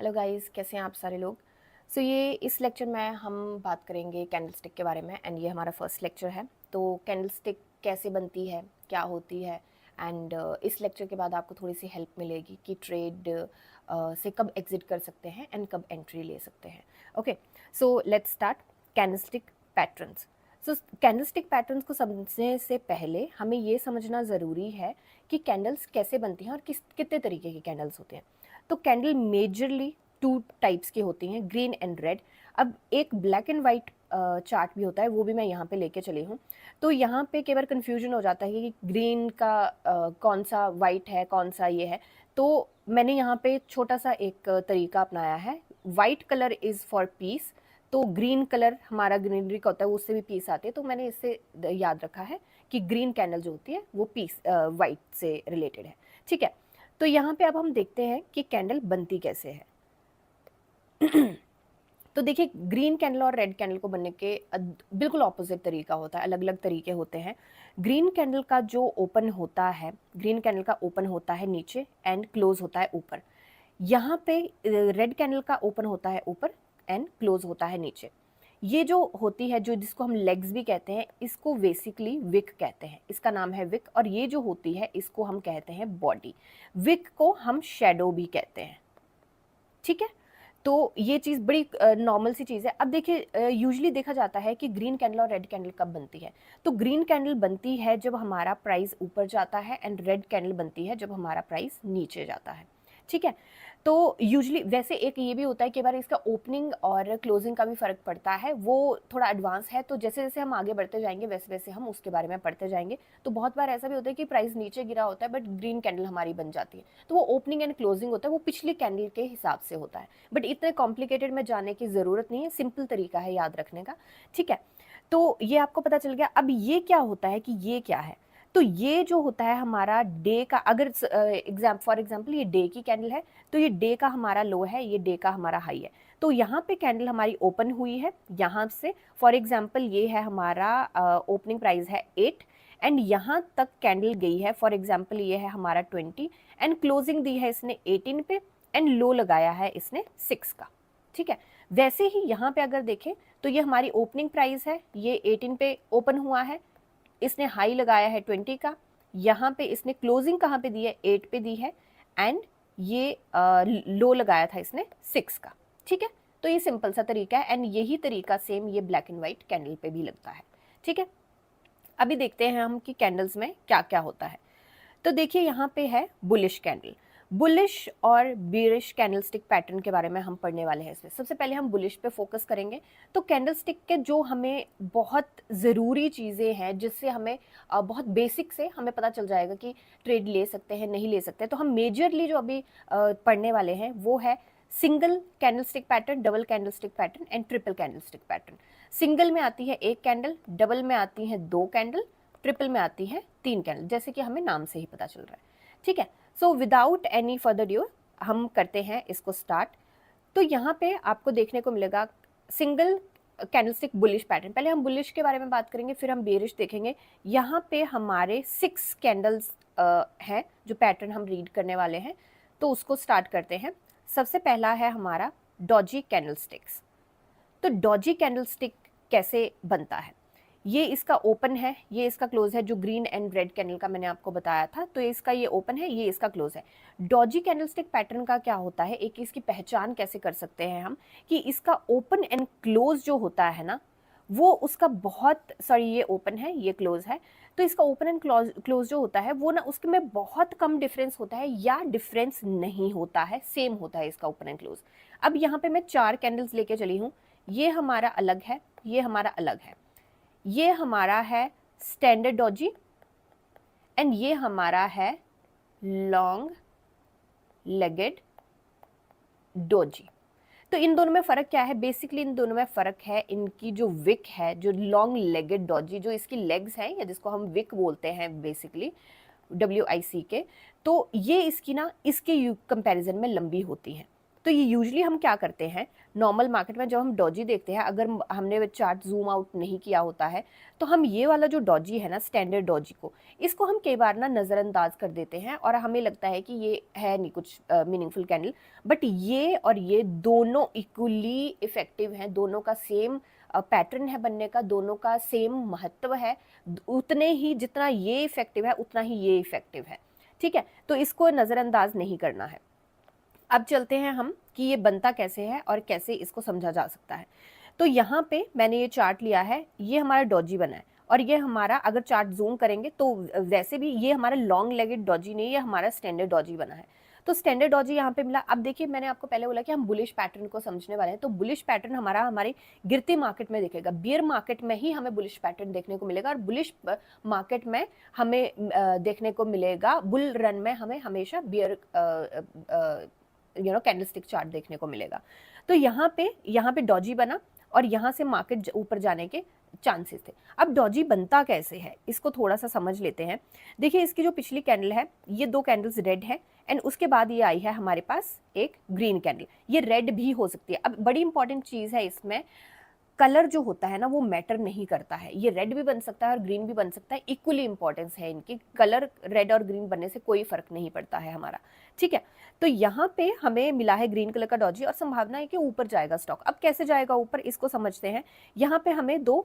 Hello guys, कैसे हैं आप सारे लोग। ये इस लेक्चर में हम बात करेंगे कैंडल स्टिक के बारे में एंड ये हमारा फर्स्ट लेक्चर है। तो कैंडल स्टिक कैसे बनती है, क्या होती है एंड इस लेक्चर के बाद आपको थोड़ी सी हेल्प मिलेगी कि ट्रेड से कब एग्जिट कर सकते हैं एंड कब एंट्री ले सकते हैं। Okay, so let's start. Candle stick patterns. Candle stick patterns को समझने से पहले हमें ये समझना ज़रूरी है कि कैंडल्स कैसे बनती हैं और कितने तरीके की कैंडल्स होते हैं। तो कैंडल मेजरली टू टाइप्स की होती हैं, ग्रीन एंड रेड। अब एक ब्लैक एंड वाइट चार्ट भी होता है, वो भी मैं यहाँ पे लेके चली हूँ। तो यहाँ पे कई बार कन्फ्यूजन हो जाता है कि ग्रीन का कौन सा वाइट है, कौन सा ये है। तो मैंने यहाँ पे छोटा सा एक तरीका अपनाया है। White colour is for piece, तो ग्रीन कलर हमारा ग्रीनरी का होता है, उससे भी पीस आती है। तो मैंने इससे याद रखा है कि ग्रीन कैंडल जो होती है वो पीस वाइट से रिलेटेड है। ठीक है, तो यहाँ पे अब हम देखते हैं कि कैंडल बनती कैसे है। तो देखिए, ग्रीन कैंडल और रेड कैंडल को बनने के बिल्कुल ऑपोजिट तरीका होता है, अलग अलग तरीके होते हैं। ग्रीन कैंडल का जो ओपन होता है, ग्रीन कैंडल का ओपन होता है नीचे एंड क्लोज होता है ऊपर। यहाँ पे रेड कैंडल का ओपन होता है ऊपर एंड क्लोज होता है नीचे। ये जो होती है, जो जिसको हम लेग्स भी कहते हैं, इसको बेसिकली विक कहते हैं, इसका नाम है विक। और ये जो होती है इसको हम कहते हैं बॉडी। विक को हम शेडो भी कहते हैं। ठीक है, तो ये चीज़ बड़ी नॉर्मल सी चीज़ है। अब देखिए, यूजुअली देखा जाता है कि ग्रीन कैंडल और रेड कैंडल कब बनती है। तो ग्रीन कैंडल बनती है जब हमारा प्राइस ऊपर जाता है एंड रेड कैंडल बनती है जब हमारा प्राइस नीचे जाता है। ठीक है, तो यूजुअली वैसे एक ये भी होता है कि बार इसका ओपनिंग और क्लोजिंग का भी फ़र्क पड़ता है, वो थोड़ा एडवांस है। तो जैसे जैसे हम आगे बढ़ते जाएंगे वैसे वैसे हम उसके बारे में पढ़ते जाएंगे। तो बहुत बार ऐसा भी होता है कि प्राइस नीचे गिरा होता है बट ग्रीन कैंडल हमारी बन जाती है। तो वो ओपनिंग एंड क्लोजिंग होता है, वो पिछली कैंडल के हिसाब से होता है। बट इतने कॉम्प्लिकेटेड में जाने की ज़रूरत नहीं है, सिंपल तरीका है याद रखने का। ठीक है, तो ये आपको पता चल गया। अब ये क्या होता है कि ये क्या है। तो ये जो होता है हमारा डे का, अगर फॉर एग्जाम्पल ये डे की कैंडल है, तो ये डे का हमारा लो है, ये डे का हमारा हाई है। तो यहाँ पे कैंडल हमारी ओपन हुई है यहाँ से, फॉर एग्जाम्पल ये है हमारा ओपनिंग प्राइस है 8 एंड यहाँ तक कैंडल गई है, फॉर एग्जाम्पल ये है हमारा 20 एंड क्लोजिंग दी है इसने 18 पे एंड लो लगाया है इसने 6 का। ठीक है, वैसे ही यहाँ पे अगर देखें तो ये हमारी ओपनिंग प्राइस है, ये 18 पे ओपन हुआ है, इसने हाई लगाया है 20 का, यहाँ पे इसने क्लोजिंग कहाँ पे दी है, 8 पे दी है एंड ये लो लगाया था इसने 6 का। ठीक है, तो ये सिंपल सा तरीका है एंड यही तरीका सेम ये ब्लैक एंड व्हाइट कैंडल पे भी लगता है। ठीक है, अभी देखते हैं हम कि कैंडल्स में क्या क्या होता है। तो देखिए, यहाँ पे है बुलिश कैंडल। बुलिश और बीरिश कैंडलस्टिक पैटर्न के बारे में हम पढ़ने वाले हैं इसमें। सबसे पहले हम बुलिश पे फोकस करेंगे। तो कैंडलस्टिक के जो हमें बहुत ज़रूरी चीज़ें हैं जिससे हमें बहुत बेसिक से हमें पता चल जाएगा कि ट्रेड ले सकते हैं नहीं ले सकते। तो हम मेजरली जो अभी पढ़ने वाले हैं वो है single candlestick pattern, double candlestick pattern and triple candlestick pattern. Single में आती है एक कैंडल, डबल में आती है 2 कैंडल, ट्रिपल में आती है 3 कैंडल, जैसे कि हमें नाम से ही पता चल रहा है। ठीक है, so without any further due हम करते हैं इसको स्टार्ट। तो यहाँ पे आपको देखने को मिलेगा सिंगल कैंडलस्टिक बुलिश पैटर्न। पहले हम बुलिश के बारे में बात करेंगे, फिर हम बेरिश देखेंगे। यहाँ पे हमारे 6 कैंडल्स हैं जो पैटर्न हम रीड करने वाले हैं, तो उसको स्टार्ट करते हैं। सबसे पहला है हमारा डॉजी कैंडलस्टिक्स। तो डॉजी कैंडलस्टिक कैसे बनता है, ये इसका ओपन है, ये इसका क्लोज है। जो ग्रीन एंड रेड कैंडल का मैंने आपको बताया था, तो इसका ये ओपन है, ये इसका क्लोज है। डॉजी कैंडलस्टिक पैटर्न का क्या होता है, एक इसकी पहचान कैसे कर सकते हैं हम, कि इसका ओपन एंड क्लोज जो होता है ना, वो उसका बहुत, सॉरी ये ओपन है ये क्लोज है, तो इसका ओपन एंड क्लोज जो होता है वो ना उसके में बहुत कम डिफरेंस होता है या डिफरेंस नहीं होता है, सेम होता है इसका ओपन एंड क्लोज। अब यहाँ पे मैं 4 कैंडल्स लेके चली हूँ, ये हमारा अलग है, ये हमारा अलग है, ये हमारा है स्टैंडर्ड डॉजी एंड ये हमारा है लॉन्ग लेगेड डॉजी। तो इन दोनों में फ़र्क क्या है, बेसिकली इन दोनों में फ़र्क है इनकी जो विक है, जो लॉन्ग लेगेड डॉजी, जो इसकी लेग्स हैं या जिसको हम विक बोलते हैं बेसिकली WIC के, तो ये इसकी ना इसके कंपैरिजन में लंबी होती हैं। तो ये यूजुअली हम क्या करते हैं, नॉर्मल मार्केट में जब हम डॉजी देखते हैं, अगर हमने चार्ट जूम आउट नहीं किया होता है तो हम ये वाला जो डॉजी है ना, स्टैंडर्ड डॉजी को, इसको हम कई बार ना नज़रअंदाज कर देते हैं और हमें लगता है कि ये है नहीं कुछ मीनिंगफुल कैंडल, बट ये और ये दोनों इक्वली इफेक्टिव हैं, दोनों का सेम पैटर्न है बनने का, दोनों का सेम महत्व है, उतने ही जितना ये इफेक्टिव है उतना ही ये इफेक्टिव है, ठीक है। तो इसको नज़रअंदाज नहीं करना है। अब चलते हैं हम कि ये बनता कैसे है और कैसे इसको समझा जा सकता है। तो यहाँ पे मैंने ये चार्ट लिया है, ये हमारा डॉजी बना है और ये हमारा, अगर चार्ट जूम करेंगे तो वैसे भी ये हमारा लॉन्ग लेगेड डॉजी नहीं, ये हमारा स्टैंडर्ड डॉजी बना है। तो स्टैंडर्ड डॉजी यहाँ पे मिला। अब देखिए मैंने आपको पहले बोला कि हम बुलिश पैटर्न को समझने वाले हैं, तो बुलिश पैटर्न हमारा हमारी गिरती मार्केट में दिखेगा, बियर मार्केट में ही हमें बुलिश पैटर्न देखने को मिलेगा और बुलिश मार्केट में हमें देखने को मिलेगा, बुल रन में हमें हमेशा बियर कैंडलस्टिक चार्ट देखने को मिलेगा। तो यहाँ पे डॉजी बना और यहाँ से मार्केट ऊपर जाने के चांसेस थे। अब डॉजी बनता कैसे है इसको थोड़ा सा समझ लेते हैं। देखिए इसकी जो पिछली कैंडल है, ये 2 कैंडल्स रेड है एंड उसके बाद ये आई है हमारे पास एक ग्रीन कैंडल, ये रेड भी हो सकती है। अब बड़ी इंपॉर्टेंट चीज़ है इसमें, कलर जो होता है ना वो मैटर नहीं करता है, ये रेड भी बन सकता है और ग्रीन भी बन सकता है, इक्वली इंपॉर्टेंस है इनकी, कलर रेड और ग्रीन बनने से कोई फर्क नहीं पड़ता है हमारा, ठीक है। तो यहाँ पे हमें मिला है ग्रीन कलर का डॉजी और संभावना है कि ऊपर जाएगा स्टॉक। अब कैसे जाएगा ऊपर इसको समझते हैं। यहाँ पे हमें 2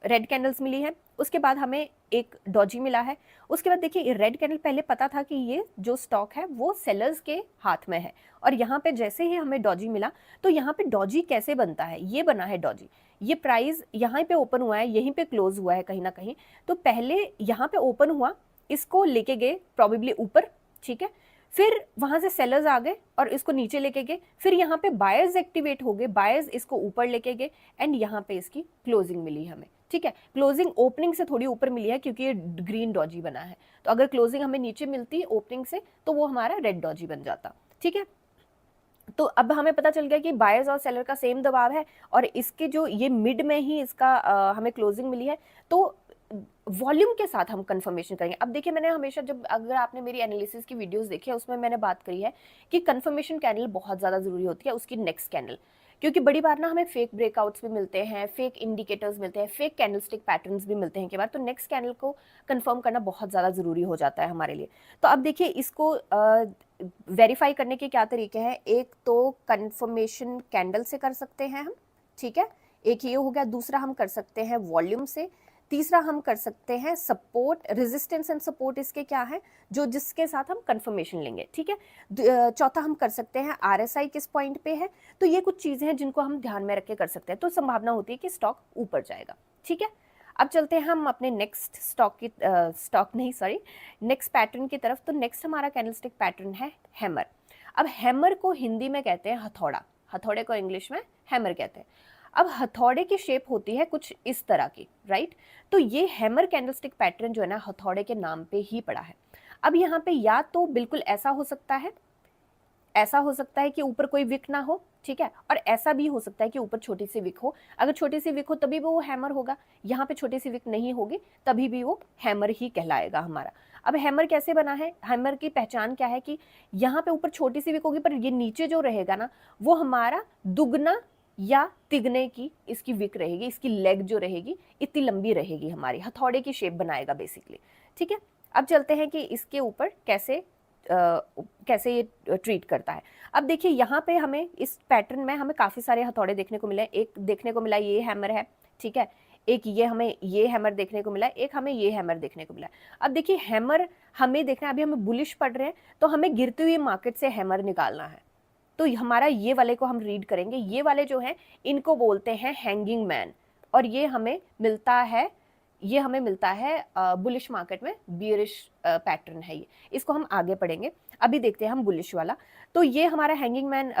रेड कैंडल्स मिली है, उसके बाद हमें एक डॉजी मिला है, उसके बाद देखिए रेड कैंडल पहले पता था कि ये जो स्टॉक है वो सेलर्स के हाथ में है और यहाँ पे जैसे ही हमें डॉजी मिला, तो यहाँ पे डॉजी कैसे बनता है, ये बना है डॉजी, ये प्राइस यहाँ पे ओपन हुआ है, यहीं पे क्लोज हुआ है कहीं ना कहीं, तो पहले यहाँ पे ओपन हुआ, इसको लेके गए प्रोबेबली ऊपर, ठीक है, फिर वहां से सेलर्स आ गए और इसको नीचे लेके गए, फिर यहाँ पे बायर्स एक्टिवेट हो गए, बायर्स इसको ऊपर लेके गए एंड यहाँ पे इसकी क्लोजिंग मिली हमें, ठीक है। क्लोजिंग ओपनिंग से थोड़ी ऊपर मिली है क्योंकि ये ग्रीन डॉजी बना है, तो अगर क्लोजिंग हमें नीचे मिलती ओपनिंग से तो वो हमारा रेड डॉजी बन जाता, ठीक है। तो अब हमें पता चल गया कि बायर्स और सेलर का सेम दबाव है और इसके जो ये मिड में ही इसका हमें क्लोजिंग मिली है, तो वॉल्यूम के साथ हम कंफर्मेशन करेंगे। अब देखिए मैंने हमेशा, जब अगर आपने मेरी एनालिसिस की वीडियोस देखी है उसमें मैंने बात करी है कि कंफर्मेशन कैंडल बहुत ज़्यादा ज़रूरी होती है उसकी नेक्स्ट कैंडल, क्योंकि बड़ी बार ना हमें फेक ब्रेकआउट्स भी मिलते हैं, फेक इंडिकेटर्स मिलते हैं, फेक कैंडलस्टिक पैटर्न्स भी मिलते हैं कई बार, तो नेक्स्ट कैंडल को कंफर्म करना बहुत ज़्यादा ज़रूरी हो जाता है हमारे लिए। तो अब देखिए इसको वेरीफाई करने के क्या तरीके हैं। एक तो कंफर्मेशन कैंडल से कर सकते हैं हम, ठीक है, एक ये हो गया। दूसरा हम कर सकते हैं वॉल्यूम से। तीसरा हम कर सकते हैं सपोर्ट, रेजिस्टेंस एंड सपोर्ट इसके क्या है जो जिसके साथ हम कंफर्मेशन लेंगे, ठीक है। चौथा हम कर सकते हैं आरएसआई किस पॉइंट पे है। तो ये कुछ चीज़ें हैं जिनको हम ध्यान में रख के कर सकते हैं, तो संभावना होती है कि स्टॉक ऊपर जाएगा, ठीक है। अब चलते हैं हम अपने नेक्स्ट नेक्स्ट पैटर्न की तरफ। तो नेक्स्ट हमारा कैंडलस्टिक पैटर्न है हैमर। अब हैमर को हिंदी में कहते हैं हथौड़ा, हथौड़े को इंग्लिश में हैमर कहते हैं। अब हथौड़े की शेप होती है कुछ इस तरह की, राइट। तो ये हैमर कैंडलस्टिक पैटर्न जो है ना हथौड़े के नाम पे ही पड़ा है। अब यहाँ पे या तो बिल्कुल ऐसा हो सकता है, ऐसा हो सकता है कि ऊपर कोई विक ना हो, ठीक है, और ऐसा भी हो सकता है कि ऊपर छोटी सी विक हो। अगर छोटी सी विक हो तभी भी वो हैमर होगा, यहाँ पे छोटी सी विक नहीं होगी तभी भी वो हैमर ही कहलाएगा हमारा। अब हैमर कैसे बना है, हैमर की पहचान क्या है कि यहाँ पे ऊपर छोटी सी विक होगी पर ये नीचे जो रहेगा ना वो हमारा दुगना या तिगने की इसकी विक रहेगी, इसकी लेग जो रहेगी इतनी लंबी रहेगी, हमारी हथौड़े की शेप बनाएगा बेसिकली, ठीक है। अब चलते हैं कि इसके ऊपर कैसे ये ट्रीट करता है। अब देखिए यहाँ पे हमें इस पैटर्न में हमें काफ़ी सारे हथौड़े देखने को मिले। एक देखने को मिला ये हैमर है, ठीक है, एक ये हमें ये हैमर देखने को मिला, एक हमें ये हैमर देखने को मिला। अब देखिए हैमर हमें देखना है, अभी हमें बुलिश पढ़ रहे हैं तो हमें गिरती हुई मार्केट से हैमर निकालना है। तो हमारा ये वाले को हम रीड करेंगे, ये वाले जो हैं इनको बोलते हैं हैंगिंग मैन, और ये हमें मिलता है बुलिश मार्केट में, बियरिश पैटर्न है ये, इसको हम आगे पढ़ेंगे। अभी देखते हैं हम बुलिश वाला। तो ये हमारा हैंगिंग मैन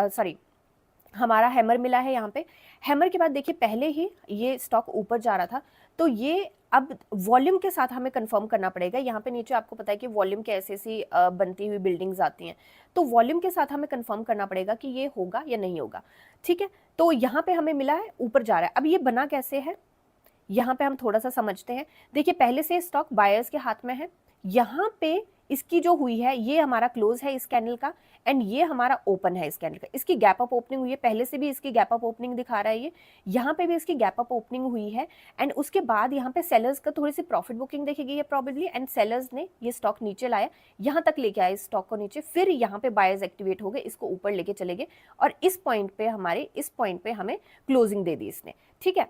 हमारा हैमर मिला है यहाँ पे। हैमर के बाद देखिए पहले ही ये स्टॉक ऊपर जा रहा था, तो ये अब वॉल्यूम के साथ हमें कंफर्म करना पड़ेगा। यहाँ पे नीचे आपको पता है कि वॉल्यूम के ऐसी बनती हुई बिल्डिंग्स आती हैं, तो वॉल्यूम के साथ हमें कंफर्म करना पड़ेगा कि ये होगा या नहीं होगा, ठीक है। तो यहाँ पे हमें मिला है ऊपर जा रहा है। अब ये बना कैसे है यहाँ पे हम थोड़ा सा समझते हैं। देखिए पहले से स्टॉक बायर्स के हाथ में है, यहाँ पे इसकी जो हुई है ये हमारा क्लोज है इस कैंडल का, एंड ये हमारा ओपन है इस कैंडल का। इसकी गैप अप ओपनिंग हुई है, पहले से भी इसकी गैप अप ओपनिंग दिखा रहा है ये, यहाँ पे भी इसकी गैप अप ओपनिंग हुई है, एंड उसके बाद यहाँ पे सेलर्स का थोड़ी सी प्रॉफिट बुकिंग देखी गई है प्रॉबेबली, एंड सेलर्स ने ये स्टॉक नीचे लाया, यहाँ तक लेके आए इस स्टॉक को नीचे, फिर यहाँ पे बायर्स एक्टिवेट हो गए, इसको ऊपर लेके चले गए, और इस पॉइंट पे हमें क्लोजिंग दे दी इसने, ठीक है।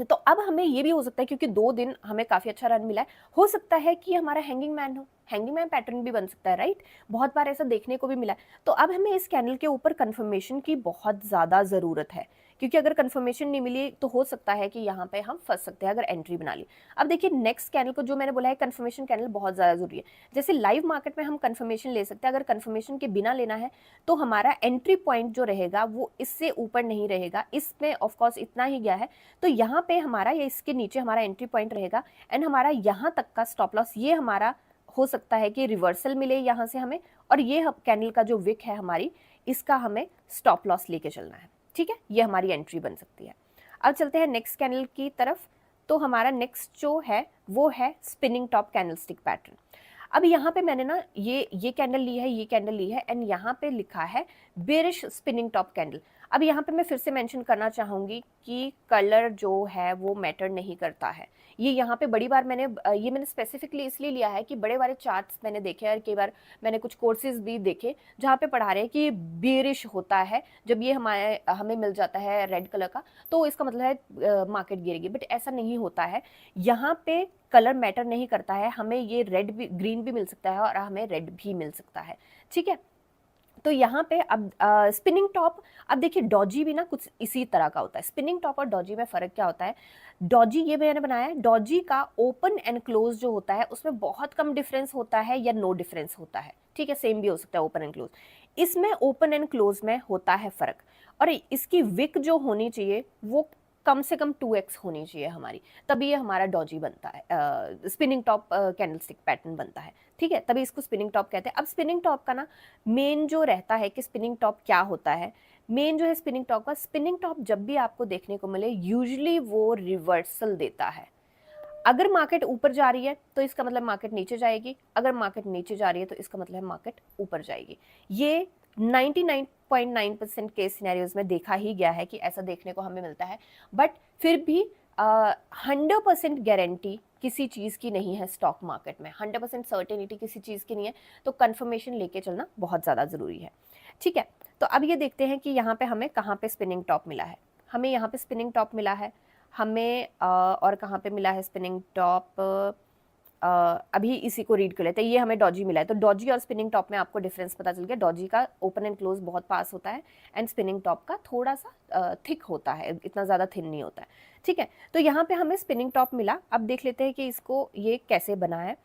तो अब हमें ये भी हो सकता है, क्योंकि 2 दिन हमें काफी अच्छा रन मिला है, हो सकता है कि हमारा हैंगिंग मैन हो, हैंगिंग मैन पैटर्न भी बन सकता है, राइट, बहुत बार ऐसा देखने को भी मिला है। तो अब हमें इस कैंडल के ऊपर कंफर्मेशन की बहुत ज्यादा जरूरत है, क्योंकि अगर कंफर्मेशन नहीं मिली तो हो सकता है कि यहाँ पे हम फंस सकते हैं अगर एंट्री बना ली। अब देखिए नेक्स्ट कैंडल को, जो मैंने बोला है कंफर्मेशन कैंडल बहुत ज्यादा जरूरी है। जैसे लाइव मार्केट में हम कंफर्मेशन ले सकते हैं, अगर कंफर्मेशन के बिना लेना है तो हमारा एंट्री पॉइंट जो रहेगा वो इससे ऊपर नहीं रहेगा, इसमें ऑफकोर्स इतना ही गया है, तो यहाँ पे हमारा या इसके नीचे हमारा एंट्री पॉइंट रहेगा, एंड हमारा यहाँ तक का स्टॉप लॉस, ये हमारा हो सकता है कि रिवर्सल मिले यहाँ से हमें, और ये कैंडल का जो विक है हमारी, इसका हमें स्टॉप लॉस लेके चलना है, ठीक है, ये हमारी एंट्री बन सकती है। अब चलते हैं नेक्स्ट कैंडल की तरफ। तो हमारा नेक्स्ट जो है वो है स्पिनिंग टॉप कैंडलस्टिक पैटर्न। अब यहाँ पे मैंने ना ये कैंडल ली है, ये कैंडल ली है, एंड यहाँ पे लिखा है बेरिश स्पिनिंग टॉप कैंडल। अब यहाँ पे मैं फिर से मेंशन करना चाहूंगी कि कलर जो है वो मैटर नहीं करता है। ये यहाँ पे बड़ी बार मैंने स्पेसिफिकली इसलिए लिया है कि बड़े बड़े चार्ट्स मैंने देखे, और कई बार मैंने कुछ कोर्सेज भी देखे जहाँ पे पढ़ा रहे हैं कि बेरिश होता है जब ये हमें मिल जाता है रेड कलर का, तो इसका मतलब है मार्केट गिरेगी, बट ऐसा नहीं होता है। यहाँ पे कलर मैटर नहीं करता है, हमें ये रेड भी, ग्रीन भी मिल सकता है और हमें रेड भी मिल सकता है, ठीक है। तो यहाँ पे अब स्पिनिंग टॉप, अब देखिए डॉजी भी ना कुछ इसी तरह का होता है। स्पिनिंग टॉप और डॉजी में फर्क क्या होता है? डॉजी ये मैंने बनाया है, डॉजी का ओपन एंड क्लोज जो होता है उसमें बहुत कम डिफरेंस होता है या नो डिफरेंस होता है, ठीक है, सेम भी हो सकता है ओपन एंड क्लोज। इसमें ओपन एंड क्लोज में होता है फर्क, और इसकी विक जो होनी चाहिए वो कम से कम 2x होनी चाहिए हमारी, तभी ये हमारा डॉजी बनता है, स्पिनिंग टॉप कैंडलस्टिक पैटर्न बनता है, ठीक है, तभी इसको स्पिनिंग टॉप कहते हैं। अब स्पिनिंग टॉप का ना मेन जो रहता है कि स्पिनिंग टॉप क्या होता है, मेन जो है स्पिनिंग टॉप का, स्पिनिंग टॉप जब भी आपको देखने को मिले यूजुअली वो रिवर्सल देता है। अगर मार्केट ऊपर जा रही है तो इसका मतलब मार्केट नीचे जाएगी, अगर मार्केट नीचे जा रही है तो इसका मतलब मार्केट ऊपर जाएगी। ये 99.9% केस सिनेरियोज में देखा ही गया है कि ऐसा देखने को हमें मिलता है, बट फिर भी 100% गारंटी किसी चीज की नहीं है स्टॉक मार्केट में, 100% सर्टेनिटी किसी चीज की नहीं है, तो कंफर्मेशन लेके चलना बहुत ज्यादा जरूरी है, ठीक है। तो अब ये देखते हैं कि यहाँ पे हमें कहाँ पे स्पिनिंग टॉप मिला है। हमें यहाँ पे स्पिनिंग टॉप मिला है, हमें और कहाँ पे मिला है स्पिनिंग टॉप, अभी इसी को रीड कर लेते हैं। ये हमें डॉजी मिला है, तो डॉजी और स्पिनिंग टॉप में आपको डिफरेंस पता चल गया। डॉजी का ओपन एंड क्लोज बहुत पास होता है, एंड स्पिनिंग टॉप का थोड़ा सा थिक होता है, इतना ज़्यादा थिन नहीं होता है, ठीक है। तो यहाँ पे हमें स्पिनिंग टॉप मिला। अब देख लेते हैं कि इसको ये कैसे बना है।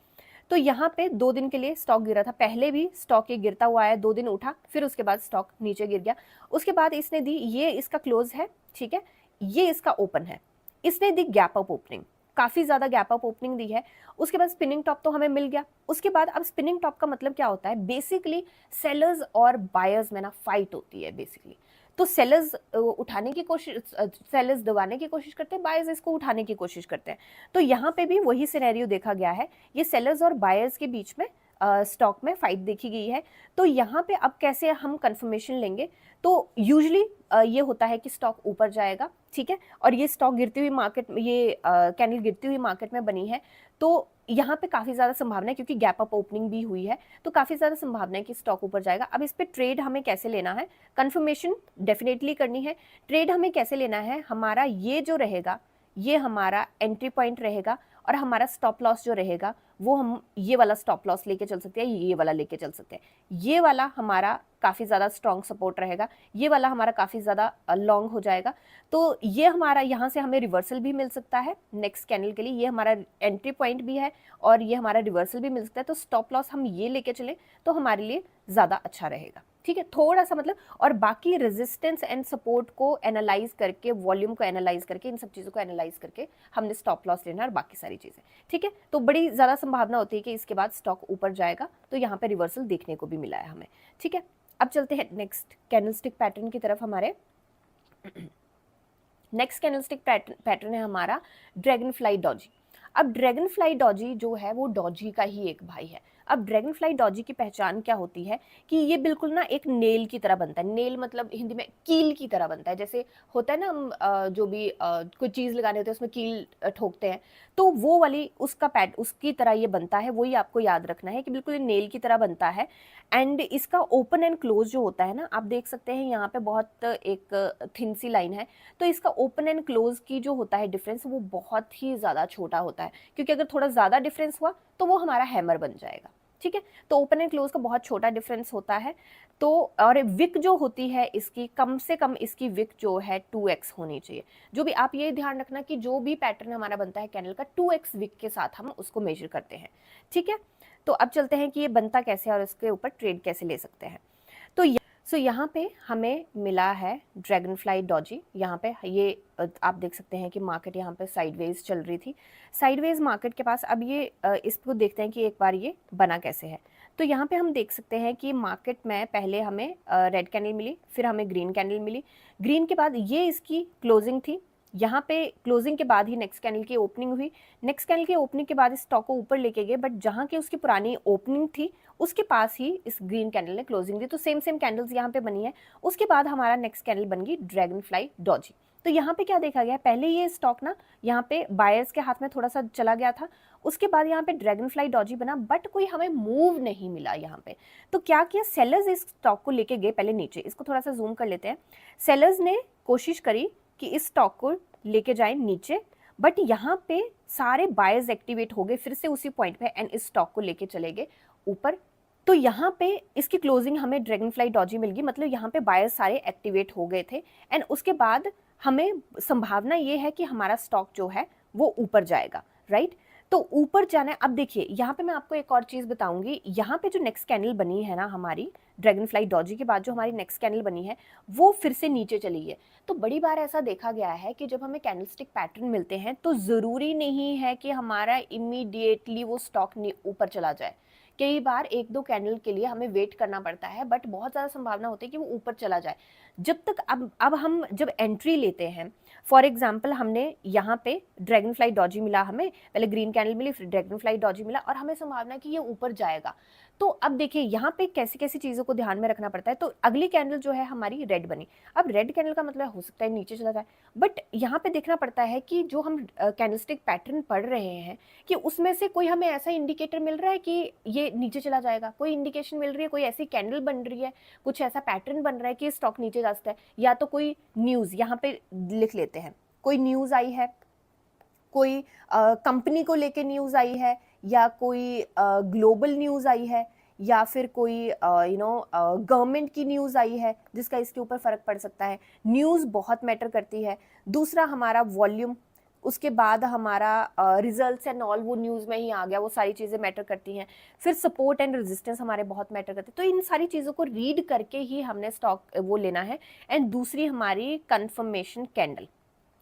तो यहाँ पे 2 दिन के लिए स्टॉक गिरा था, पहले भी स्टॉक ये गिरता हुआ है, 2 दिन उठा, फिर उसके बाद स्टॉक नीचे गिर गया। उसके बाद इसने दी, ये इसका क्लोज है, ठीक है, ये इसका ओपन है, इसने दी गैप अप ओपनिंग, काफी ज्यादा गैप अप ओपनिंग दी है। उसके बाद स्पिनिंग टॉप तो हमें मिल गया। उसके बाद अब स्पिनिंग टॉप का मतलब क्या होता है? बेसिकली सेलर्स और बायर्स में ना फाइट होती है बेसिकली। तो सेलर्स उठाने की कोशिश, सेलर्स दबाने की कोशिश करते हैं, बायर्स इसको उठाने की कोशिश करते हैं। तो यहाँ पे भी वही सिनेरियो देखा गया है, ये सेलर्स और बायर्स के बीच में स्टॉक में फाइट देखी गई है। तो यहाँ पे अब कैसे हम कंफर्मेशन लेंगे? तो यूजुअली ये होता है कि स्टॉक ऊपर जाएगा, ठीक है, और ये स्टॉक गिरती हुई मार्केट में, ये कैंडल गिरती हुई मार्केट में बनी है, तो यहाँ पे काफी ज्यादा संभावना है, क्योंकि गैप अप ओपनिंग भी हुई है, तो काफी ज्यादा संभावना है कि स्टॉक ऊपर जाएगा। अब इस पे ट्रेड हमें कैसे लेना है? कंफर्मेशन डेफिनेटली करनी है। ट्रेड हमें कैसे लेना है? हमारा ये जो रहेगा, ये हमारा एंट्री पॉइंट रहेगा, और हमारा स्टॉप लॉस जो रहेगा वो हम ये वाला स्टॉप लॉस लेके चल सकते हैं, ये वाला लेके चल सकते हैं। ये वाला हमारा काफी ज्यादा स्ट्रॉन्ग सपोर्ट रहेगा, ये वाला हमारा काफी ज्यादा लॉन्ग हो जाएगा। तो ये हमारा, यहाँ से हमें रिवर्सल भी मिल सकता है नेक्स्ट कैंडल के लिए, ये हमारा एंट्री पॉइंट भी है और ये हमारा रिवर्सल भी मिल सकता है। तो स्टॉप लॉस हम ये लेके चले तो हमारे लिए ज्यादा अच्छा रहेगा, ठीक है, थोड़ा सा मतलब। और बाकी रेजिस्टेंस एंड सपोर्ट को एनालाइज करके, वॉल्यूम को एनालाइज करके, इन सब चीजों को एनालाइज करके हमने स्टॉप लॉस लेना है, और बाकी सारी चीजें, ठीक है। तो बड़ी ज्यादा संभावना होती है कि इसके बाद स्टॉक ऊपर जाएगा, तो यहाँ पे रिवर्सल देखने को भी मिला है हमें, ठीक है। अब चलते हैं नेक्स्ट कैंडलस्टिक पैटर्न की तरफ। हमारे नेक्स्ट कैंडलस्टिक पैटर्न है हमारा ड्रैगन फ्लाई डॉजी। अब ड्रैगन फ्लाई डॉजी जो है वो डॉजी का ही एक भाई है। अब ड्रैगन फ्लाई डॉजी की पहचान क्या होती है कि ये बिल्कुल ना एक नेल की तरह बनता है। नेल मतलब हिंदी में कील की तरह बनता है। जैसे होता है ना, हम जो भी कोई चीज़ लगाने होते हैं उसमें कील ठोकते हैं, तो वो वाली उसका पैड उसकी तरह ये बनता है। वही आपको याद रखना है कि बिल्कुल ये नेल की तरह बनता है। एंड इसका ओपन एंड क्लोज जो होता है ना, आप देख सकते हैं यहाँ पे बहुत एक थिन सी लाइन है। तो इसका ओपन एंड क्लोज की जो होता है डिफरेंस, वो बहुत ही ज़्यादा छोटा होता है, क्योंकि अगर थोड़ा ज़्यादा डिफरेंस हुआ तो वो हमारा हैमर बन जाएगा। ठीक है, तो ओपन एंड क्लोज का बहुत छोटा डिफरेंस होता है। तो और विक जो होती है इसकी, कम से कम इसकी विक जो है 2x होनी चाहिए। जो भी आप ये ध्यान रखना कि जो भी पैटर्न हमारा बनता है कैंडल का, 2x विक के साथ हम उसको मेजर करते हैं। ठीक है, तो अब चलते हैं कि ये बनता कैसे है और इसके ऊपर ट्रेड कैसे ले सकते हैं। तो यहाँ पे हमें मिला है ड्रैगन फ्लाई डॉजी। यहाँ पे ये आप देख सकते हैं कि मार्केट यहाँ पे साइडवेज चल रही थी। साइडवेज मार्केट के पास अब ये इसको देखते हैं कि एक बार ये बना कैसे है। तो यहाँ पे हम देख सकते हैं कि मार्केट में पहले हमें रेड कैंडल मिली, फिर हमें ग्रीन कैंडल मिली। ग्रीन के बाद ये इसकी क्लोजिंग थी। यहाँ पे क्लोजिंग के बाद ही नेक्स्ट कैंडल की ओपनिंग हुई। नेक्स्ट कैंडल की ओपनिंग के बाद इस स्टॉक को ऊपर लेके गए, बट जहाँ की उसकी पुरानी ओपनिंग थी उसके पास ही इस ग्रीन कैंडल ने क्लोजिंग दी। तो सेम कैंडल्स यहाँ पे बनी है। उसके बाद हमारा नेक्स्ट कैंडल बन गई ड्रैगन फ्लाई डॉजी। तो यहाँ पे क्या देखा गया, पहले ये स्टॉक ना यहाँ पे बायर्स के हाथ में थोड़ा सा चला गया था। उसके बाद यहाँ पे ड्रैगन फ्लाई डॉजी बना, बट कोई हमें मूव नहीं मिला यहाँ पे। तो क्या किया, सेलर्स इस स्टॉक को लेके गए पहले नीचे। इसको थोड़ा सा जूम कर लेते हैं। सेलर्स ने कोशिश करी कि इस स्टॉक को लेके जाए नीचे, बट यहाँ पे सारे बायर्स एक्टिवेट हो गए फिर से उसी पॉइंट पे एंड इस स्टॉक को लेके चले गए ऊपर। तो यहाँ पे इसकी क्लोजिंग हमें ड्रैगन फ्लाई डॉजी मिल गई, मतलब यहाँ पे बायर्स सारे एक्टिवेट हो गए थे। एंड उसके बाद हमें संभावना ये है कि हमारा स्टॉक जो है वो ऊपर जाएगा, राइट। तो ऊपर जाना है। अब देखिए यहाँ पे मैं आपको एक और चीज बताऊंगी। यहाँ पे जो नेक्स्ट कैंडल बनी है ना हमारी ड्रैगन फ्लाई डॉजी के बाद, जो हमारी नेक्स्ट कैंडल बनी है वो फिर से नीचे चली है। तो बड़ी बार ऐसा देखा गया है कि जब हमें कैंडलस्टिक पैटर्न मिलते हैं तो जरूरी नहीं है कि हमारा इमीडिएटली वो स्टॉक ऊपर चला जाए। कई बार एक दो कैंडल के लिए हमें वेट करना पड़ता है, बट बहुत ज़्यादा संभावना होती है कि वो ऊपर चला जाए। जब तक अब हम जब एंट्री लेते हैं, फॉर एग्जाम्पल हमने यहाँ पे ड्रैगन फ्लाई डॉजी मिला, हमें पहले ग्रीन कैंडल मिली फिर ड्रैगन फ्लाई डॉजी मिला और हमें संभावना है कि ये ऊपर जाएगा। तो अब देखिए यहाँ पे कैसी कैसी चीज़ों को ध्यान में रखना पड़ता है। तो अगली कैंडल जो है हमारी रेड बनी। अब रेड कैंडल का मतलब हो सकता है नीचे चला जाए, बट यहाँ पे देखना पड़ता है कि जो हम कैंडलस्टिक पैटर्न पढ़ रहे हैं कि उसमें से कोई हमें ऐसा इंडिकेटर मिल रहा है कि ये नीचे चला जाएगा। कोई इंडिकेशन मिल रही है, कोई ऐसी कैंडल बन रही है, कुछ ऐसा पैटर्न बन रहा है कि स्टॉक नीचे जा सकता है। या तो कोई न्यूज़ यहाँ पे लिख लेते हैं, कोई न्यूज़ आई है, कोई कंपनी को लेके न्यूज़ आई है, या कोई ग्लोबल न्यूज़ आई है, या फिर कोई गवर्नमेंट की न्यूज़ आई है जिसका इसके ऊपर फ़र्क पड़ सकता है। न्यूज़ बहुत मैटर करती है। दूसरा हमारा वॉल्यूम, उसके बाद हमारा रिजल्ट्स एंड ऑल, वो न्यूज़ में ही आ गया, वो सारी चीज़ें मैटर करती हैं। फिर सपोर्ट एंड रेजिस्टेंस हमारे बहुत मैटर करते हैं। तो इन सारी चीज़ों को रीड करके ही हमने स्टॉक वो लेना है। एंड दूसरी हमारी कंफर्मेशन कैंडल,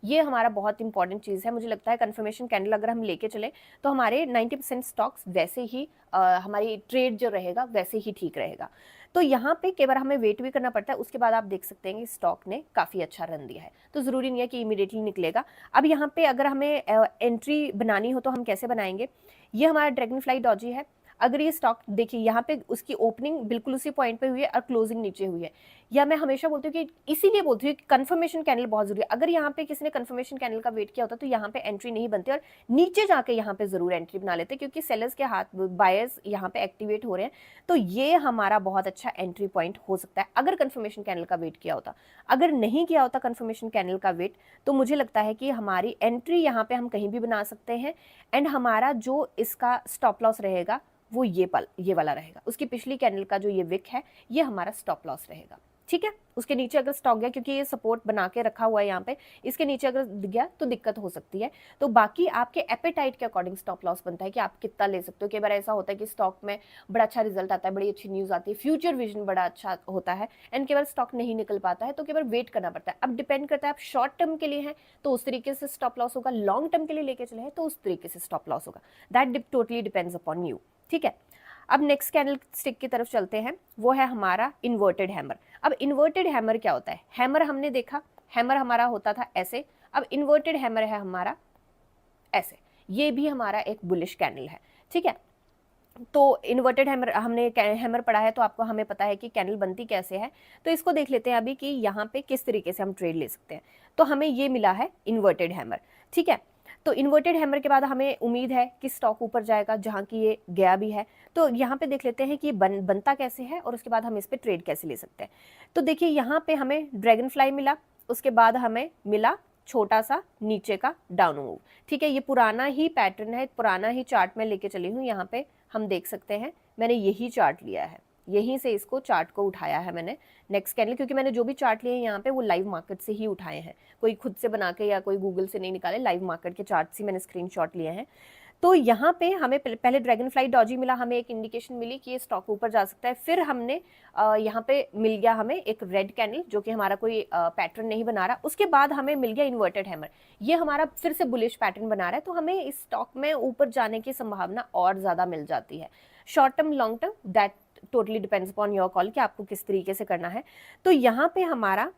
ये हमारा बहुत इंपॉर्टेंट चीज़ है। मुझे लगता है कंफर्मेशन कैंडल अगर हम लेके चले तो हमारे 90% स्टॉक्स वैसे ही हमारी ट्रेड जो रहेगा वैसे ही ठीक रहेगा। तो यहाँ पे कई बार हमें वेट भी करना पड़ता है। उसके बाद आप देख सकते हैं कि स्टॉक ने काफ़ी अच्छा रन दिया है, तो ज़रूरी नहीं है कि इमीडिएटली निकलेगा। अब यहाँ पे अगर हमें एंट्री बनानी हो तो हम कैसे बनाएंगे। ये हमारा ड्रैगन फ्लाई डॉजी है। अगर ये स्टॉक देखिए यहाँ पे उसकी ओपनिंग बिल्कुल उसी पॉइंट पे हुई है और क्लोजिंग नीचे हुई है। या मैं हमेशा बोलती हूँ कि इसीलिए बोलती हूँ कि कंफर्मेशन कैंडल बहुत जरूरी है। अगर यहाँ पे किसी ने कंफर्मेशन कैंडल का वेट किया होता तो यहाँ पे एंट्री नहीं बनती और नीचे जाके यहाँ पे जरूर एंट्री बना लेते, क्योंकि सेलर्स के हाथ, बायर्स यहाँ पे एक्टिवेट हो रहे हैं। तो ये हमारा बहुत अच्छा एंट्री पॉइंट हो सकता है अगर कंफर्मेशन कैंडल का वेट किया होता। अगर नहीं किया होता कंफर्मेशन कैंडल का वेट, तो मुझे लगता है कि हमारी एंट्री यहाँ पे हम कहीं भी बना सकते हैं। एंड हमारा जो इसका स्टॉप लॉस रहेगा वो ये वाला रहेगा। उसकी पिछली कैंडल का जो ये विक है ये हमारा स्टॉप लॉस रहेगा। ठीक है, उसके नीचे अगर स्टॉक गया, क्योंकि ये सपोर्ट बना के रखा हुआ है यहाँ पे, इसके नीचे अगर गया तो दिक्कत हो सकती है। तो बाकी आपके एपेटाइट के अकॉर्डिंग स्टॉप लॉस बनता है कि आप कितना ले सकते हो। कई बार ऐसा होता है कि स्टॉक में बड़ा अच्छा रिजल्ट आता है, बड़ी अच्छी न्यूज़ आती है, फ्यूचर विजन बड़ा अच्छा होता है, एंड कई बार स्टॉक नहीं निकल पाता है, तो कई बार वेट करना पड़ता है। अब डिपेंड करता है, आप शॉर्ट टर्म के लिए हैं तो उस तरीके से स्टॉप लॉस होगा, लॉन्ग टर्म के लिए लेके चले हैं तो उस तरीके से स्टॉप लॉस होगा। That totally depends upon you. ठीक है, अब नेक्स्ट कैंडल स्टिक की तरफ चलते हैं, वो है हमारा इन्वर्टेड हैमर। अब इन्वर्टेड हैमर क्या होता है। हैमर हमने देखा, हैमर हमारा होता था ऐसे, अब इन्वर्टेड हैमर है हमारा ऐसे। ये भी हमारा एक बुलिश कैंडल है। ठीक है, तो इन्वर्टेड हैमर, हमने हैमर पढ़ा है तो आपको हमें पता है कि कैंडल बनती कैसे है। तो इसको देख लेते हैं अभी कि यहाँ पे किस तरीके से हम ट्रेड ले सकते हैं। तो हमें ये मिला है इन्वर्टेड हैमर, ठीक है। तो इन्वर्टेड हैमर के बाद हमें उम्मीद है कि स्टॉक ऊपर जाएगा, जहाँ की ये गया भी है। तो यहाँ पे देख लेते हैं कि बनता कैसे है और उसके बाद हम इस पर ट्रेड कैसे ले सकते हैं। तो देखिए यहाँ पे हमें ड्रैगन फ्लाई मिला, उसके बाद हमें मिला छोटा सा नीचे का डाउन मूव, ठीक है। ये पुराना ही पैटर्न है, पुराना ही चार्ट में लेके चली हूँ। यहाँ पे हम देख सकते हैं मैंने यही चार्ट लिया है, यहीं से इसको चार्ट को उठाया है मैंने नेक्स्ट कैंडल, क्योंकि मैंने जो भी चार्ट लिए हैं यहाँ पे वो लाइव मार्केट से ही उठाए हैं, कोई खुद से बना के या कोई गूगल से नहीं निकाले, लाइव मार्केट के चार्ट से मैंने स्क्रीनशॉट लिए हैं। तो यहाँ पे हमें पहले ड्रैगन फ्लाई डॉजी मिला, हमें एक इंडिकेशन मिली कि ये स्टॉक ऊपर जा सकता है। फिर हमने यहाँ पे मिल गया हमें एक रेड कैंडल जो कि हमारा कोई पैटर्न नहीं बना रहा। उसके बाद हमें मिल गया इन्वर्टेड हैमर, ये हमारा फिर से बुलिश पैटर्न बना रहा है। तो हमें इस स्टॉक में ऊपर जाने की संभावना और ज़्यादा मिल जाती है। Short term long term that totally depends upon your call कि आपको किस तरीके से करना है। तो यहाँ पे हमारा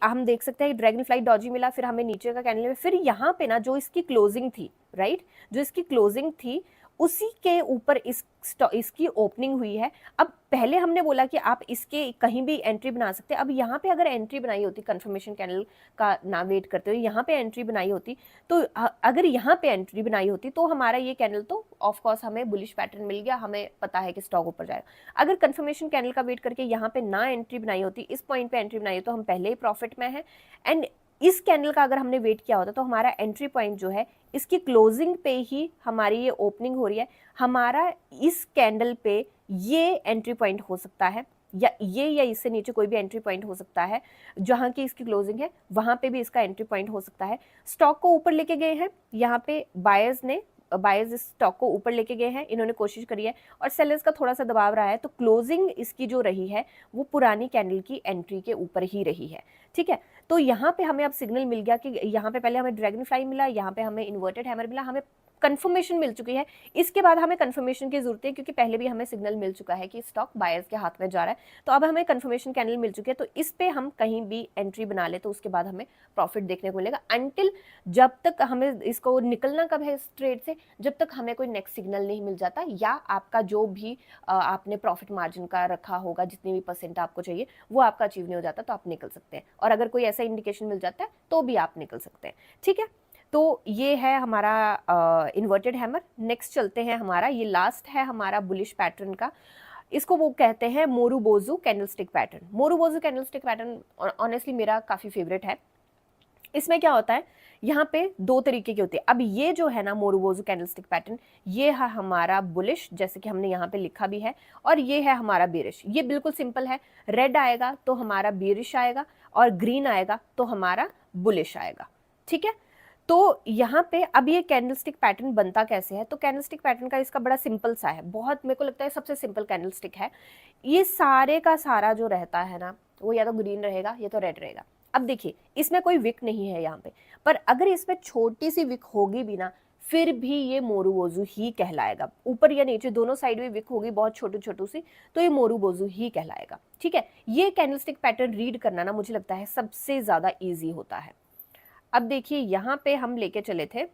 हम देख सकते हैं ड्रैगन फ्लाई डॉजी मिला, फिर हमें नीचे का कैंडल में, फिर यहाँ पे ना जो इसकी क्लोजिंग थी, राइट, जो इसकी क्लोजिंग थी उसी के ऊपर इसकी ओपनिंग हुई है। अब पहले हमने बोला कि आप इसके कहीं भी एंट्री बना सकते हैं। अब यहाँ पे अगर एंट्री बनाई होती, कंफर्मेशन कैंडल का ना वेट करते हुए यहाँ पे एंट्री बनाई होती, तो अगर यहाँ पे एंट्री बनाई होती तो हमारा ये कैंडल तो ऑफ कोर्स हमें बुलिश पैटर्न मिल गया, हमें पता है कि स्टॉक ऊपर जाएगा। अगर कंफर्मेशन कैंडल का वेट करके यहाँ पे ना एंट्री बनाई होती, इस पॉइंट पे एंट्री बनाई हो, तो हम पहले ही प्रॉफिट में है। एंड इस कैंडल का अगर हमने वेट किया होता तो हमारा एंट्री पॉइंट जो है इसकी क्लोजिंग पे ही हमारी ये ओपनिंग हो रही है, हमारा इस कैंडल पे ये एंट्री पॉइंट हो सकता है, या इससे नीचे कोई भी एंट्री पॉइंट हो सकता है। जहां की इसकी क्लोजिंग है वहां पे भी इसका एंट्री पॉइंट हो सकता है। स्टॉक को ऊपर लेके गए हैं, यहाँ पे बायर्स इस स्टॉक को ऊपर लेके गए हैं, इन्होंने कोशिश करी है और सेलर्स का थोड़ा सा दबाव रहा है। तो क्लोजिंग इसकी जो रही है वो पुरानी कैंडल की एंट्री के ऊपर ही रही है, ठीक है। तो यहाँ पे हमें अब सिग्नल मिल गया कि यहाँ पे पहले हमें ड्रैगन फ्लाई मिला, यहाँ पे हमें इन्वर्टेड हैमर मिला, हमें कंफर्मेशन मिल चुकी है। इसके बाद हमें कंफर्मेशन की जरूरत है, क्योंकि पहले भी हमें सिग्नल मिल चुका है कि स्टॉक बायर्स के हाथ में जा रहा है। तो अब हमें कंफर्मेशन कैंडल मिल चुकी है, तो इस पे हम कहीं भी एंट्री बना ले तो उसके बाद हमें प्रॉफिट देखने को मिलेगा। अनटिल जब तक हमें इसको निकलना कब है इस ट्रेड से, जब तक हमें कोई नेक्स्ट सिग्नल नहीं मिल जाता, या आपका जो भी आपने प्रॉफिट मार्जिन का रखा होगा, जितनी भी परसेंट आपको चाहिए वो आपका अचीव नहीं हो जाता, तो आप निकल सकते हैं। और अगर कोई ऐसा इंडिकेशन मिल जाता है तो भी आप निकल सकते हैं, ठीक है। तो ये है हमारा इन्वर्टेड हैमर। नेक्स्ट चलते हैं, हमारा ये लास्ट है हमारा बुलिश पैटर्न का। इसको वो कहते हैं marubozu candlestick pattern. Marubozu candlestick pattern honestly मेरा काफ़ी फेवरेट है। इसमें क्या होता है, यहाँ पे दो तरीके की होती है। अब ये जो है ना मोरुबोजू कैंडलस्टिक पैटर्न, ये है हमारा बुलिश, जैसे कि हमने यहाँ पे लिखा भी है, और ये है हमारा बेरिश। ये बिल्कुल सिंपल है, रेड आएगा तो हमारा बेरिश आएगा और ग्रीन आएगा तो हमारा बुलिश आएगा, ठीक है। तो यहाँ पे अब ये कैंडलस्टिक पैटर्न बनता कैसे है, तो कैंडलस्टिक पैटर्न का इसका बड़ा सिंपल सा है, बहुत मेरे को लगता है सबसे सिंपल कैंडलस्टिक है। ये सारे का सारा जो रहता है ना, वो या तो ग्रीन रहेगा या तो रेड रहेगा। अब देखिए इसमें कोई विक नहीं है यहाँ पे, पर अगर इसमें छोटी सी विक होगी भी ना, फिर भी ये मोरुबोजू ही कहलाएगा। ऊपर या नीचे दोनों साइड में विक होगी बहुत छोटी छोटी सी, तो ये मोरुबोजू ही कहलाएगा, ठीक है। ये कैंडलस्टिक पैटर्न रीड करना ना मुझे लगता है सबसे ज्यादा ईजी होता है। अब देखिए यहाँ पे हम लेके चले थे,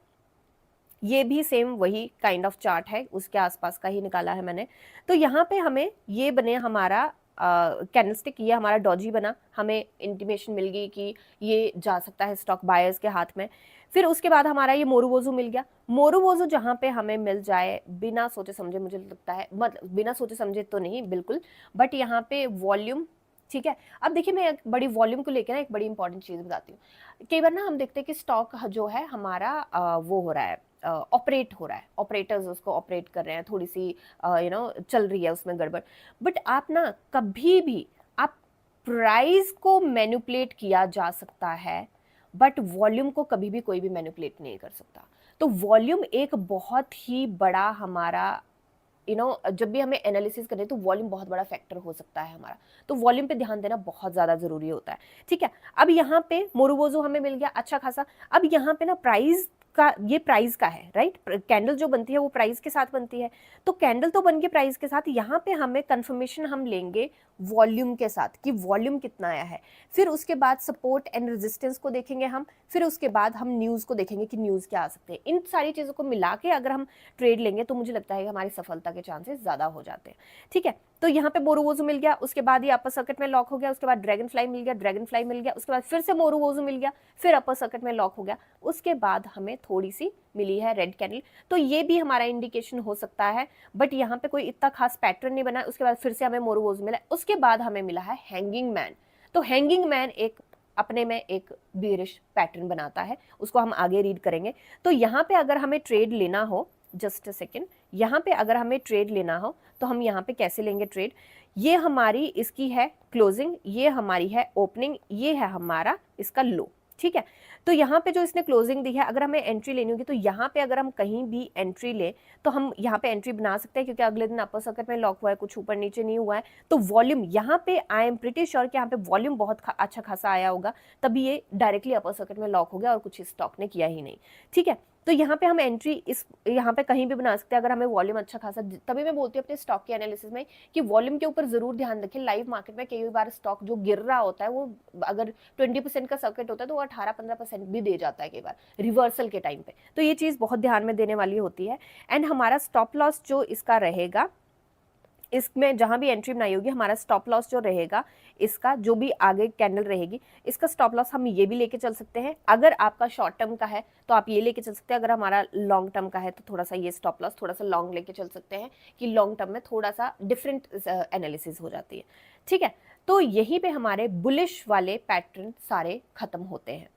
ये भी सेम वही काइंड ऑफ चार्ट है, उसके आसपास का ही निकाला है मैंने। तो यहाँ पे हमें ये बने हमारा कैंडलस्टिक, ये हमारा डॉजी बना, हमें इंटीमेशन मिल गई कि ये जा सकता है स्टॉक बायर्स के हाथ में। फिर उसके बाद हमारा ये मोरुबोजू मिल गया। मोरुबोजू जहाँ पे हमें मिल जाए बिना सोचे समझे, मुझे लगता है मतलब बिना सोचे समझे तो नहीं बिल्कुल, बट यहाँ पे वॉल्यूम, ठीक है। अब देखिए मैं एक बड़ी वॉल्यूम को लेकर ना एक बड़ी इंपॉर्टेंट चीज़ बताती हूँ। कई बार ना हम देखते हैं कि स्टॉक जो है हमारा वो हो रहा है, ऑपरेट हो रहा है, ऑपरेटर्स उसको ऑपरेट कर रहे हैं, थोड़ी सी चल रही है उसमें गड़बड़। बट आप ना कभी भी, आप प्राइस को मैनिपुलेट किया जा सकता है, बट वॉल्यूम को कभी भी कोई भी मैनिपुलेट नहीं कर सकता। तो वॉल्यूम एक बहुत ही बड़ा हमारा जब भी हमें एनालिसिस करें तो वॉल्यूम बहुत बड़ा फैक्टर हो सकता है हमारा, तो वॉल्यूम पे ध्यान देना बहुत ज़्यादा ज़रूरी होता है, ठीक है। अब यहाँ पे मोरुबोजू हमें मिल गया अच्छा खासा। अब यहाँ पे ना प्राइस उसका ये प्राइस का है, राइट। कैंडल जो बनती है वो प्राइस के साथ बनती है, तो कैंडल तो बन के प्राइस के साथ, यहाँ पे हमें कंफर्मेशन हम लेंगे वॉल्यूम के साथ कि वॉल्यूम कितना आया है। फिर उसके बाद सपोर्ट एंड रेजिस्टेंस को देखेंगे हम, फिर उसके बाद हम न्यूज़ को देखेंगे कि न्यूज़ क्या आ सकते हैं। इन सारी चीज़ों को मिला के अगर हम ट्रेड लेंगे तो मुझे लगता है कि हमारी सफलता के चांसेस ज़्यादा हो जाते हैं, ठीक है। तो यहाँ पे मोरूवोजू मिल गया, उसके बाद ये अपर सर्किट में लॉक हो गया, उसके बाद ड्रैगन फ्लाई मिल गया, ड्रैगन फ्लाई मिल गया, उसके बाद फिर से मोरूवोजू मिल गया, फिर अपर सर्किट में लॉक हो गया, उसके बाद हमें थोड़ी सी मिली है रेड कैंडल। तो ये भी हमारा इंडिकेशन हो सकता है, बट यहाँ पे कोई इतना खास पैटर्न नहीं बना। उसके बाद फिर से हमें मोरूवोजू मिला, उसके बाद हमें मिला है हैंगिंग मैन। तो हैंगिंग मैन एक अपने में एक बेरिश पैटर्न बनाता है, उसको हम आगे रीड करेंगे। तो यहाँ पे अगर हमें ट्रेड लेना हो, जस्ट अ सेकेंड, यहाँ पे अगर हमें ट्रेड लेना हो तो हम यहाँ पे कैसे लेंगे ट्रेड। ये हमारी इसकी है क्लोजिंग, ये हमारी है ओपनिंग, ये है हमारा इसका लो, ठीक है। तो यहाँ पे जो इसने क्लोजिंग दी है, अगर हमें एंट्री लेनी होगी तो यहाँ पे अगर हम कहीं भी एंट्री ले तो हम यहाँ पे एंट्री बना सकते हैं, क्योंकि अगले दिन अपर सर्किट में लॉक हुआ है, कुछ ऊपर नीचे नहीं हुआ है। तो वॉल्यूम यहाँ पे आई एम प्रिटी श्योर कि यहाँ पे वॉल्यूम बहुत अच्छा खासा आया होगा, तभी ये डायरेक्टली अपर सर्किट में लॉक हो गया और कुछ स्टॉक ने किया ही नहीं, ठीक है। तो यहाँ पे हम एंट्री इस यहाँ पे कहीं भी बना सकते हैं अगर हमें वॉल्यूम अच्छा खासा। तभी मैं बोलती हूँ अपने स्टॉक के एनालिसिस में कि वॉल्यूम के ऊपर जरूर ध्यान रखें। लाइव मार्केट में कई बार स्टॉक जो गिर रहा होता है, वो अगर 20% का सर्किट होता है तो वो 18-15% भी दे जाता है कई बार रिवर्सल के टाइम पे। तो ये चीज़ बहुत ध्यान में देने वाली होती है। एंड हमारा स्टॉप लॉस जो इसका रहेगा, इसमें जहां भी एंट्री बनाई होगी, हमारा स्टॉप लॉस जो रहेगा, इसका जो भी आगे कैंडल रहेगी, इसका स्टॉप लॉस हम ये भी लेके चल सकते हैं। अगर आपका शॉर्ट टर्म का है तो आप ये लेके चल सकते हैं, अगर हमारा लॉन्ग टर्म का है तो थोड़ा सा ये स्टॉप लॉस थोड़ा सा लॉन्ग लेके चल सकते हैं कि लॉन्ग टर्म में थोड़ा सा डिफरेंट एनालिसिस हो जाती है, ठीक है। तो यहीं पे हमारे बुलिश वाले पैटर्न सारे खत्म होते हैं।